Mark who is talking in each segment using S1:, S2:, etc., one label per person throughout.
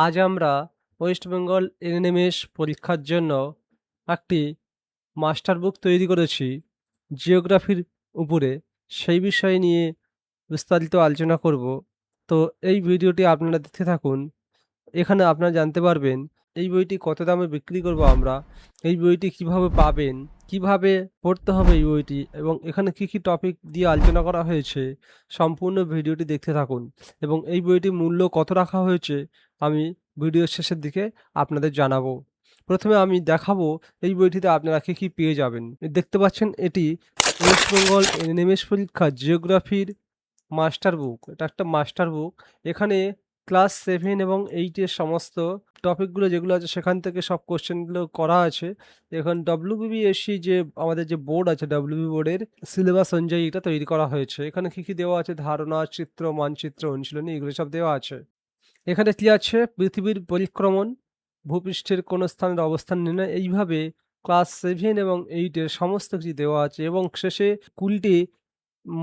S1: আজ আমরা West Bengal NMS পরীক্ষার জন্য একটি মাস্টার বুক তৈরি করেছি জিওগ্রাফির উপরে। সেই বিষয় নিয়ে বিস্তারিত আলোচনা করব। তো এই ভিডিওটি আপনারা দেখতে থাকুন। এখানে আপনারা জানতে পারবেন এই বইটি কত দামে বিক্রি করব আমরা, এই বইটি কিভাবে পাবেন, কিভাবে পড়তে হবে এই বইটি এবং এখানে কি কি টপিক দিয়ে আলোচনা করা হয়েছে। সম্পূর্ণ ভিডিওটি দেখতে থাকুন এবং এই বইটির মূল্য কত রাখা হয়েছে আমি ভিডিওর শেষের দিকে আপনাদের জানাবো। প্রথমে আমি দেখাবো এই বইটিতে আপনারা কি কি পেয়ে যাবেন। দেখতে পাচ্ছেন এটি ওয়েস্ট বেঙ্গল এনএমএস পরীক্ষা জিওগ্রাফির মাস্টার বুক। এটা একটা মাস্টার বুক। এখানে ক্লাস 7 এবং 8 এর সমস্ত টপিকগুলো যেগুলো আছে সেখান থেকে সব কোশ্চেনগুলো করা আছে। এখন WBSC যে আমাদের যে বোর্ড আছে, WB বোর্ডের সিলেবাস অনুযায়ী এটা তৈরি করা হয়েছে। এখানে কি কি দেওয়া আছে, ধারণা, চিত্র, মানচিত্র, অনুশীলনী এগুলো সব দেওয়া আছে। এখানে কি আছে, পৃথিবীর পরিক্রমণ, ভূপৃষ্ঠের কোন স্থানের অবস্থান নির্ণয়, এইভাবে ক্লাস 7 এবং 8 এর সমস্ত কিছু দেওয়া আছে এবং শেষে 20টি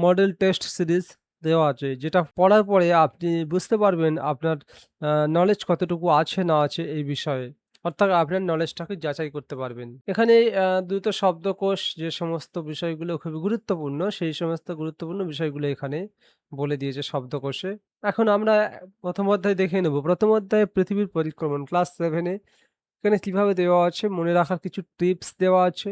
S1: মডেল টেস্ট সিরিজ দেওয়া আছে, যেটা পড়ার পরে আপনি বুঝতে পারবেন আপনার নলেজ কতটুকু আছে না আছে এই বিষয়ে। অর্থাৎ আপনার নলেজটাকে যাচাই করতে পারবেন। এখানে দ্রুত শব্দকোষ যে সমস্ত বিষয়গুলো খুবই গুরুত্বপূর্ণ, সেই সমস্ত গুরুত্বপূর্ণ বিষয়গুলো এখানে বলে দিয়েছে শব্দকোষে। এখন আমরা প্রথম অধ্যায় দেখে নেব। প্রথম অধ্যায়ে পৃথিবীর পরিক্রমণ ক্লাস 7 এ এখানে কিভাবে দেওয়া আছে, মনে রাখার কিছু টিপস দেওয়া আছে।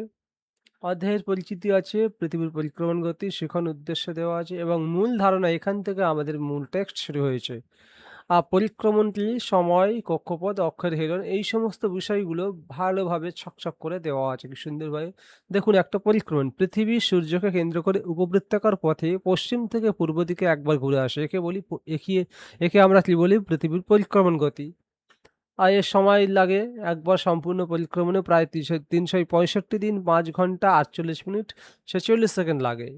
S1: অধ্যায়ের পরিচিতি আছে, পৃথিবীর পরিক্রমণ গতি, শিখন উদ্দেশ্য দেওয়া আছে এবং মূল ধারণা। এখান থেকে আমাদের মূল টেক্সট শুরু হয়েছে। পরিক্রমণটি, সময়, কক্ষপথ, অক্ষের হেলন এই সমস্ত বিষয়গুলো ভালোভাবে ছকছক করে দেওয়া আছে কি সুন্দরভাবে। দেখুন, একটা পরিক্রমণ, পৃথিবী সূর্যকে কেন্দ্র করে উপবৃত্তাকার পথে পশ্চিম থেকে পূর্ব দিকে একবার ঘুরে আসে। একে আমরা কি বলি, পৃথিবীর পরিক্রমণ গতি। এর সময় লাগে একবার সম্পূর্ণ পরিক্রমণে প্রায় ৩৬৫ দিন, ৫ ঘন্টা ৪৮ মিনিট ছেচল্লিশ সেকেন্ড লাগে।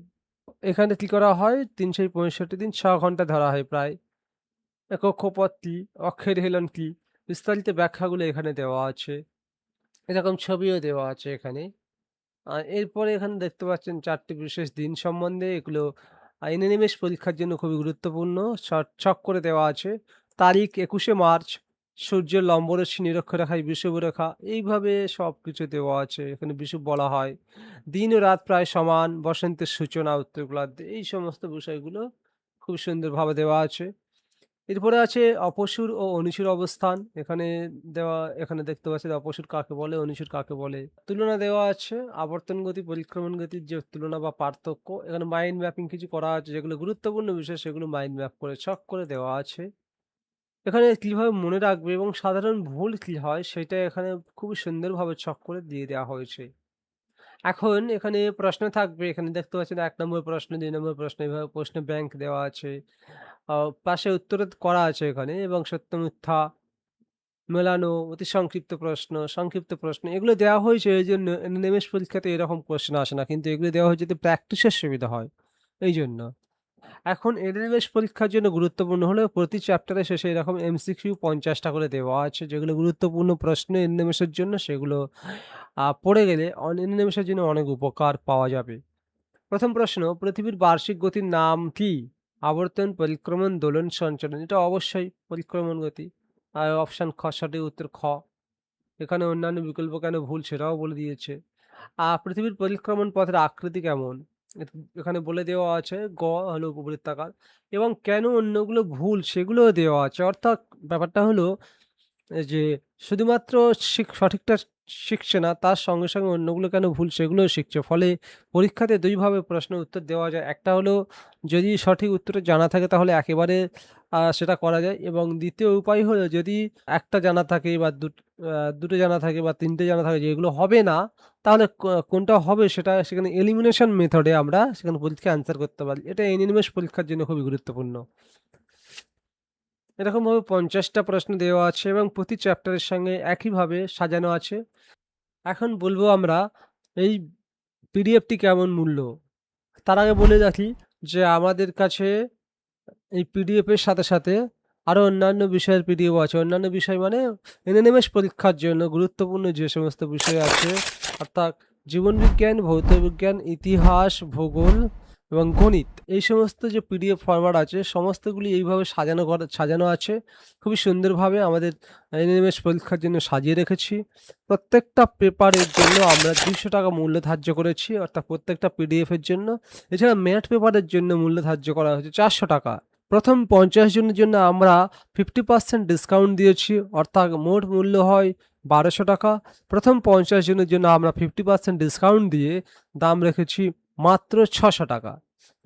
S1: এখানে কি করা হয়, ৩৬৫ দিন ৬ ঘন্টা ধরা হয় প্রায়। কক্ষপথ কি, অক্ষের হেলন কি, বিস্তারিত ব্যাখ্যাগুলো এখানে দেওয়া আছে। এরকম ছবিও দেওয়া আছে এখানে। এরপরে এখানে দেখতে পাচ্ছেন ৪টি বিশেষ দিন সম্বন্ধে। এগুলো এনএমএস পরীক্ষার জন্য খুবই গুরুত্বপূর্ণ। ছক করে দেওয়া আছে। তারিখ ২১শে মার্চ, সূর্যের লম্বরশ্মি নিরক্ষরেখায় বিষুবরেখা, এইভাবে সবকিছু দেওয়া আছে। এখানে বিষুব বলা হয়। দিন ও রাত প্রায় সমান, বসন্তের সূচনা উত্তর গোলার্ধে, এই সমস্ত বিষয়গুলো খুব সুন্দরভাবে দেওয়া আছে। এরপরে আছে অপসূর ও অনুসূর অবস্থান। এখানে দেখতে পাচ্ছেন অপসূর কাকে বলে, অনুসূর কাকে বলে। তুলনা দেওয়া আছে, আবর্তন গতি, পরিক্রমণ গতির যে তুলনা বা পার্থক্য। এখানে মাইন্ড ম্যাপিং কিছু করা আছে, যেগুলো গুরুত্বপূর্ণ বিষয় সেগুলো মাইন্ড ম্যাপ করে ছক করে দেওয়া আছে। এখানে কিভাবে মনে রাখবে এবং সাধারণ ভুল কি হয় সেটা এখানে খুবই সুন্দরভাবে ছক করে দিয়ে দেওয়া হয়েছে। এখন এখানে প্রশ্ন থাকবে। এখানে দেখতে পাচ্ছেন ১ নম্বর প্রশ্ন, ২ নম্বর প্রশ্ন, এভাবে প্রশ্ন ব্যাংক দেওয়া আছে। পাশে উত্তর করা আছে এখানে এবং সত্য মিথ্যা মেলানো, অতি সংক্ষিপ্ত প্রশ্ন, সংক্ষিপ্ত প্রশ্ন এগুলো দেওয়া হয়েছে এইজন্য এনএমএস পরীক্ষাতে এরকম কোয়েশ্চেন আসে না। কিন্তু এগুলো দেওয়া হয়েছে যাতে প্র্যাকটিসের সুবিধা হয়, এইজন্য। এখন এনএমএস পরীক্ষার জন্য গুরুত্বপূর্ণ হলো প্রতি চ্যাপ্টারের শেষে এরকম এমসিকিউ ৫০টা করে দেওয়া আছে, যেগুলো গুরুত্বপূর্ণ প্রশ্ন এনএমএসের জন্য। সেগুলো পড়ে গেলে এনএমএসের জন্য অনেক উপকার পাওয়া যাবে। প্রথম প্রশ্ন, পৃথিবীর বার্ষিক গতির নাম কি? আবর্তন, পরিক্রমণ, দোলন, সঞ্চালন। এটা অবশ্যই পরিক্রমণ গতি। আর অপশন খ, সঠিক উত্তর খ। এখানে অন্যান্য বিকল্প কেন ভুল সেটাও বলে দিয়েছে। পৃথিবীর পরিক্রমণ পথের আকৃতি কেমন? এখানে বলে দেওয়া আছে। গ হলো উপবৃত্তাকার এবং কেন অন্যগুলো ভুল সেগুলোও দেওয়া আছে। অর্থাৎ ব্যাপারটা হলো যে শুধুমাত্র সঠিকটা শিখছে না, তার সঙ্গে, সঙ্গে অন্যগুলো কেন ভুল সেগুলোও শিখছে। ফলে পরীক্ষাতে ২ ভাবে প্রশ্নের উত্তর দেওয়া যায়। একটা হলো যদি সঠিক উত্তরটা জানা থাকে তাহলে একেবারে সেটা করা যায় এবং দ্বিতীয় উপায় হলো যদি একটা জানা থাকে বা দুটো জানা থাকে বা ৩ টে জানা থাকে যেগুলো হবে না, তাহলে কোনটা হবে সেটা সেখানে এলিমিনেশন মেথডে আমরা সেখানে পরীক্ষায় অ্যান্সার করতে পারি। এটা এনএমএস পরীক্ষার জন্য খুবই গুরুত্বপূর্ণ। এরকমভাবে ৫০টা প্রশ্ন দেওয়া আছে এবং প্রতি চ্যাপ্টারের সঙ্গে একইভাবে সাজানো আছে। এখন বলবো আমরা এই পিডিএফটি কেমন মূল্য। তার আগে বলে রাখি যে আমাদের কাছে এই পিডিএফের সাথে, সাথে আরও অন্যান্য বিষয়ের পিডিএফ আছে। অন্যান্য বিষয় মানে এনএমএস পরীক্ষার জন্য গুরুত্বপূর্ণ যে সমস্ত বিষয় আছে, অর্থাৎ জীবনবিজ্ঞান, ভৌতবিজ্ঞান, ইতিহাস, ভূগোল, এবং গণিত এই সমস্ত যে পিডিএফ ফরম্যাট আছে সমস্তগুলি এইভাবে সাজানো আছে। খুবই সুন্দরভাবে আমাদের এনএমএস পরীক্ষার জন্য সাজিয়ে রেখেছি। প্রত্যেকটা পেপারের জন্য আমরা ৳২০০ মূল্য ধার্য করেছি, অর্থাৎ প্রত্যেকটা পিডিএফ এর জন্য। এছাড়া ম্যাথ পেপারের জন্য মূল্য ধার্য করা হয়েছে ৳৪০০। প্রথম ৫০ জনের জন্য আমরা 50% ডিসকাউন্ট দিয়েছি, অর্থাৎ মোট মূল্য হয় ৳১২০০। প্রথম ৫০ জনের জন্য আমরা 50% ডিসকাউন্ট দিয়ে দাম রেখেছি মাত্র ৳৬০০।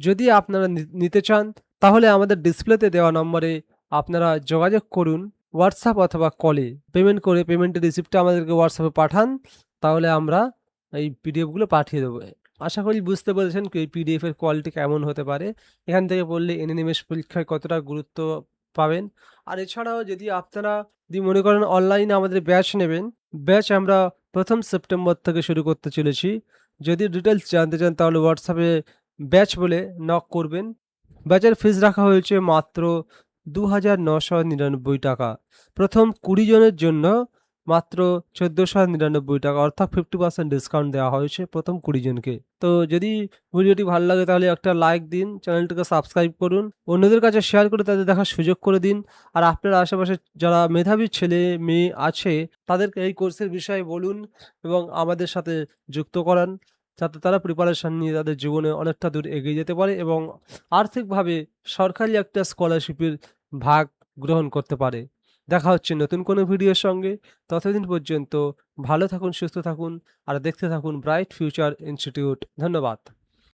S1: যদি আপনারা নিতে চান তাহলে আমাদের ডিসপ্লেতে দেওয়া নম্বরে আপনারা যোগাযোগ করুন হোয়াটসঅ্যাপ অথবা কলে। পেমেন্ট করে পেমেন্টের রিসিপ্টটা আমাদেরকে হোয়াটসঅ্যাপে পাঠান, তাহলে আমরা এই পিডিএফগুলো পাঠিয়ে দেবো। আশা করি বুঝতে পেরেছেন কি এই পিডিএফ এর কোয়ালিটি কেমন হতে পারে। এখান থেকে পড়লে এনএমএস পরীক্ষায় কতটা গুরুত্ব পাবেন। আর এছাড়াও যদি আপনারা মনে করেন অনলাইনে আমাদের ব্যাচ নেবেন, ব্যাচ আমরা ১ম সেপ্টেম্বর থেকে শুরু করতে চলেছি। যদি ডিটেইলস জানতে চান তাহলে হোয়াটসঅ্যাপে ব্যাচ বলে নক করবেন। ব্যাচের ফিস রাখা হয়েছে মাত্র ৳২,৯৯৯। প্রথম ২০ জনের জন্য মাত্র ৳১৪৯৯, অর্থাৎ 50% ডিসকাউন্ট দেওয়া হয়েছে প্রথম ২০ জনকে। তো যদি ভিডিওটি ভালো লাগে তাহলে একটা লাইক দিন, চ্যানেলটিকে সাবস্ক্রাইব করুন, অন্যদের কাছে শেয়ার করে তাদের দেখার সুযোগ করে দিন। আর আপনার আশেপাশে যারা মেধাবী ছেলে-মেয়ে আছে তাদেরকে এই কোর্সের বিষয়ে বলুন এবং আমাদের সাথে যুক্ত করান, যাতে তারা প্রিপারেশন নিয়ে তাদের জীবনে অনেকটা দূর এগিয়ে যেতে পারে এবং আর্থিকভাবে সরকারি একটা স্কলারশিপের ভাগ গ্রহণ করতে পারে। দেখা হচ্ছে নতুন কোনো ভিডিওর সঙ্গে। ততদিন পর্যন্ত ভালো থাকুন, সুস্থ থাকুন আর দেখতে থাকুন ব্রাইট ফিউচার ইনস্টিটিউট। ধন্যবাদ।